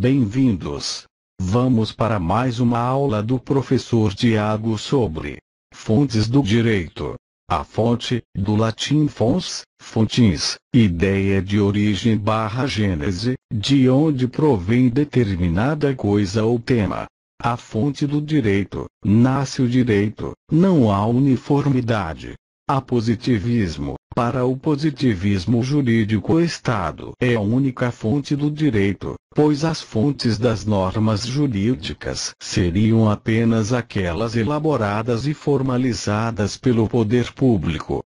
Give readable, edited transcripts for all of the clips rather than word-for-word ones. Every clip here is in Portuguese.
Bem-vindos! Vamos para mais uma aula do professor Tiago sobre fontes do direito. A fonte, do latim fons, fontes, ideia de origem / gênese, de onde provém determinada coisa ou tema. A fonte do direito, nasce o direito, não há uniformidade. A positivismo, para o positivismo jurídico o Estado é a única fonte do direito, pois as fontes das normas jurídicas seriam apenas aquelas elaboradas e formalizadas pelo poder público.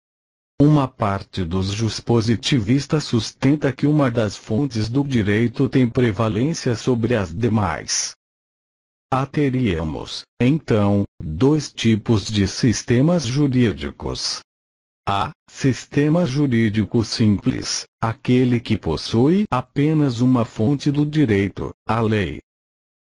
Uma parte dos juspositivistas sustenta que uma das fontes do direito tem prevalência sobre as demais. Teríamos, então, dois tipos de sistemas jurídicos. A. Sistema jurídico simples, aquele que possui apenas uma fonte do direito, a lei.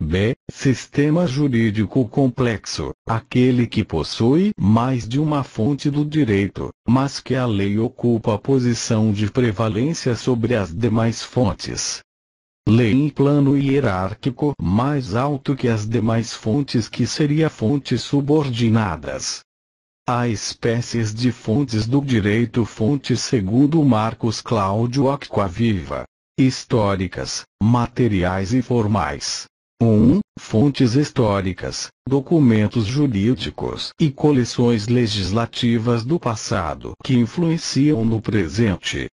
B. Sistema jurídico complexo, aquele que possui mais de uma fonte do direito, mas que a lei ocupa a posição de prevalência sobre as demais fontes. Lei em plano hierárquico mais alto que as demais fontes, que seria fontes subordinadas. Há espécies de fontes do direito. Fontes segundo Marcos Cláudio Acquaviva. Históricas, materiais e formais. 1. Fontes históricas, documentos jurídicos e coleções legislativas do passado que influenciam no presente.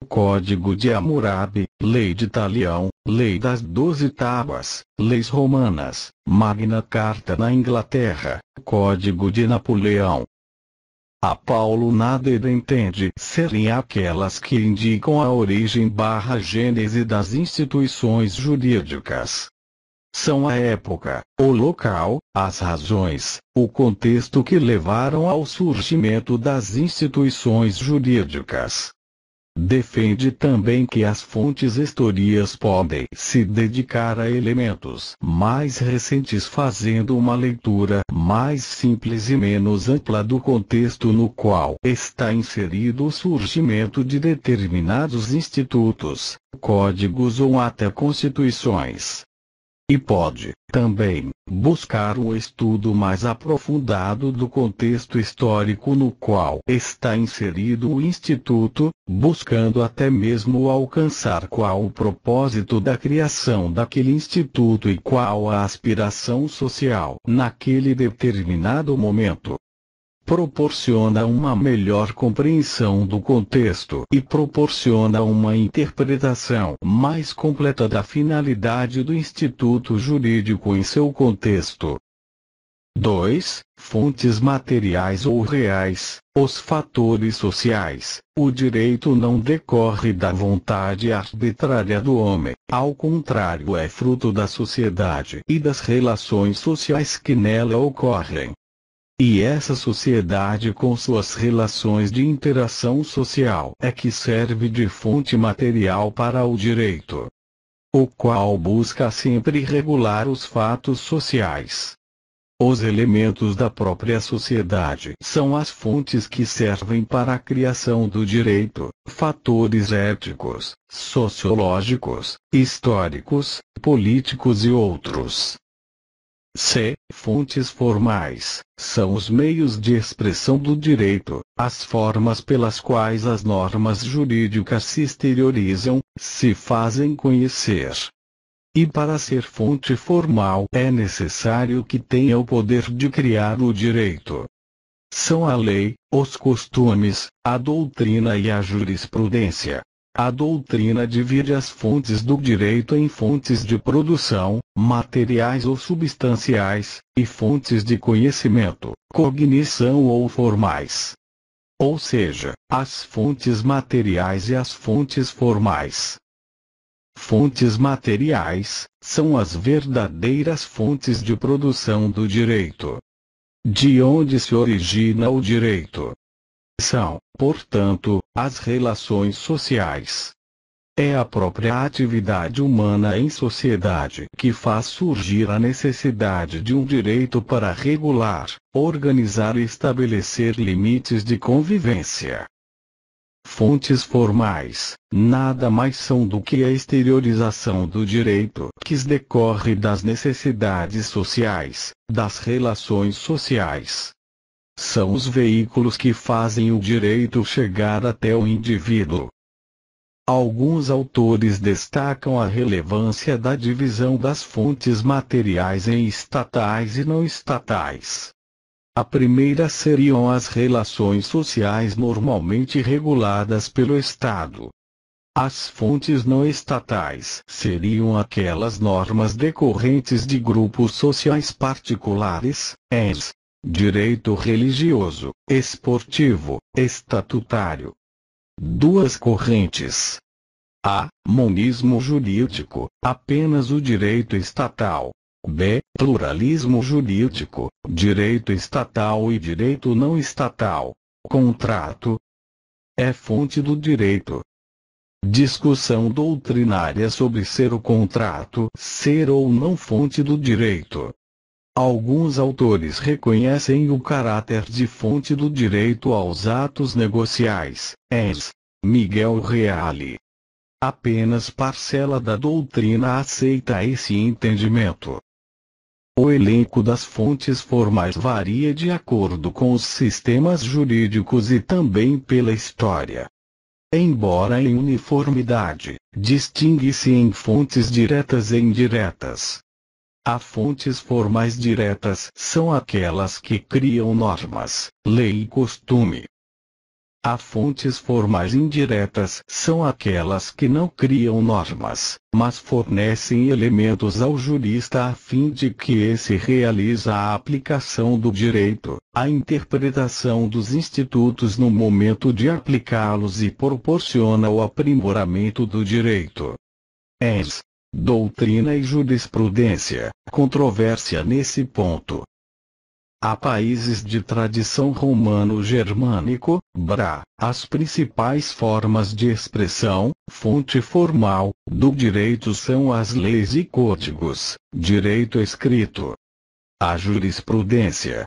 Código de Hammurabi, Lei de Talião, Lei das 12 Tábuas, Leis Romanas, Magna Carta na Inglaterra, Código de Napoleão. A Paulo Nader entende serem aquelas que indicam a origem / gênese das instituições jurídicas. São a época, o local, as razões, o contexto que levaram ao surgimento das instituições jurídicas. Defende também que as fontes historias podem se dedicar a elementos mais recentes, fazendo uma leitura mais simples e menos ampla do contexto no qual está inserido o surgimento de determinados institutos, códigos ou até constituições. E pode, também, buscar um estudo mais aprofundado do contexto histórico no qual está inserido o instituto, buscando até mesmo alcançar qual o propósito da criação daquele instituto e qual a aspiração social naquele determinado momento. Proporciona uma melhor compreensão do contexto e proporciona uma interpretação mais completa da finalidade do instituto jurídico em seu contexto. 2. Fontes materiais ou reais, os fatores sociais. O direito não decorre da vontade arbitrária do homem, ao contrário, é fruto da sociedade e das relações sociais que nela ocorrem. E essa sociedade, com suas relações de interação social, é que serve de fonte material para o direito, o qual busca sempre regular os fatos sociais. Os elementos da própria sociedade são as fontes que servem para a criação do direito, fatores éticos, sociológicos, históricos, políticos e outros. C. Fontes formais, são os meios de expressão do direito, as formas pelas quais as normas jurídicas se exteriorizam, se fazem conhecer. E para ser fonte formal é necessário que tenha o poder de criar o direito. São a lei, os costumes, a doutrina e a jurisprudência. A doutrina divide as fontes do direito em fontes de produção, materiais ou substanciais, e fontes de conhecimento, cognição ou formais. Ou seja, as fontes materiais e as fontes formais. Fontes materiais são as verdadeiras fontes de produção do direito, de onde se origina o direito. São, portanto, as relações sociais. É a própria atividade humana em sociedade que faz surgir a necessidade de um direito para regular, organizar e estabelecer limites de convivência. Fontes formais, nada mais são do que a exteriorização do direito que decorre das necessidades sociais, das relações sociais. São os veículos que fazem o direito chegar até o indivíduo. Alguns autores destacam a relevância da divisão das fontes materiais em estatais e não estatais. A primeira seriam as relações sociais normalmente reguladas pelo Estado. As fontes não estatais seriam aquelas normas decorrentes de grupos sociais particulares, direito religioso, esportivo, estatutário. Duas correntes. A. Monismo jurídico, apenas o direito estatal. B. Pluralismo jurídico, direito estatal e direito não estatal. Contrato é fonte do direito. Discussão doutrinária sobre ser o contrato, ser ou não fonte do direito. Alguns autores reconhecem o caráter de fonte do direito aos atos negociais, Miguel Reale. Apenas parcela da doutrina aceita esse entendimento. O elenco das fontes formais varia de acordo com os sistemas jurídicos e também pela história. Embora em uniformidade, distingue-se em fontes diretas e indiretas. As fontes formais diretas são aquelas que criam normas, lei e costume. As fontes formais indiretas são aquelas que não criam normas, mas fornecem elementos ao jurista a fim de que esse realize a aplicação do direito, a interpretação dos institutos no momento de aplicá-los e proporciona o aprimoramento do direito. Doutrina e jurisprudência, controvérsia nesse ponto. Há países de tradição romano-germânico, as principais formas de expressão, fonte formal, do direito são as leis e códigos, direito escrito. A jurisprudência,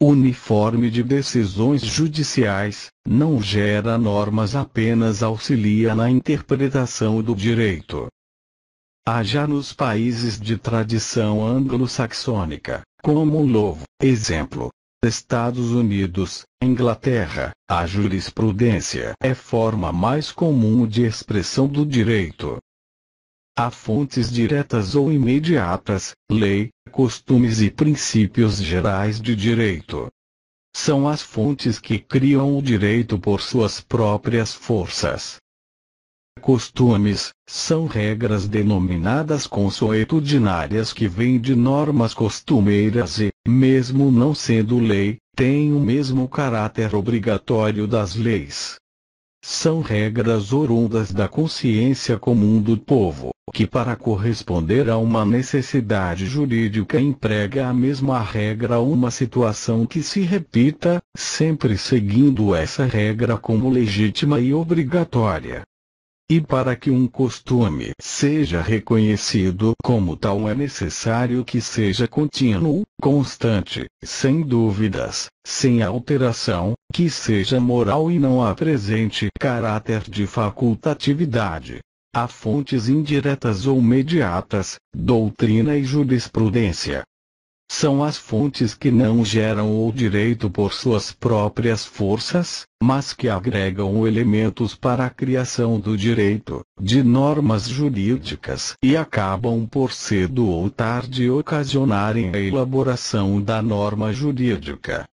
uniforme de decisões judiciais, não gera normas, apenas auxilia na interpretação do direito. Há já nos países de tradição anglo-saxônica, como o novo exemplo, Estados Unidos, Inglaterra, a jurisprudência é forma mais comum de expressão do direito. Há fontes diretas ou imediatas, lei, costumes e princípios gerais de direito. São as fontes que criam o direito por suas próprias forças. Costumes são regras denominadas consuetudinárias que vêm de normas costumeiras e, mesmo não sendo lei, têm o mesmo caráter obrigatório das leis. São regras oriundas da consciência comum do povo, que para corresponder a uma necessidade jurídica emprega a mesma regra a uma situação que se repita, sempre seguindo essa regra como legítima e obrigatória. E para que um costume seja reconhecido como tal é necessário que seja contínuo, constante, sem dúvidas, sem alteração, que seja moral e não apresente caráter de facultatividade. Há fontes indiretas ou mediatas, doutrina e jurisprudência. São as fontes que não geram o direito por suas próprias forças, mas que agregam elementos para a criação do direito, de normas jurídicas e acabam por cedo ou tarde ocasionarem a elaboração da norma jurídica.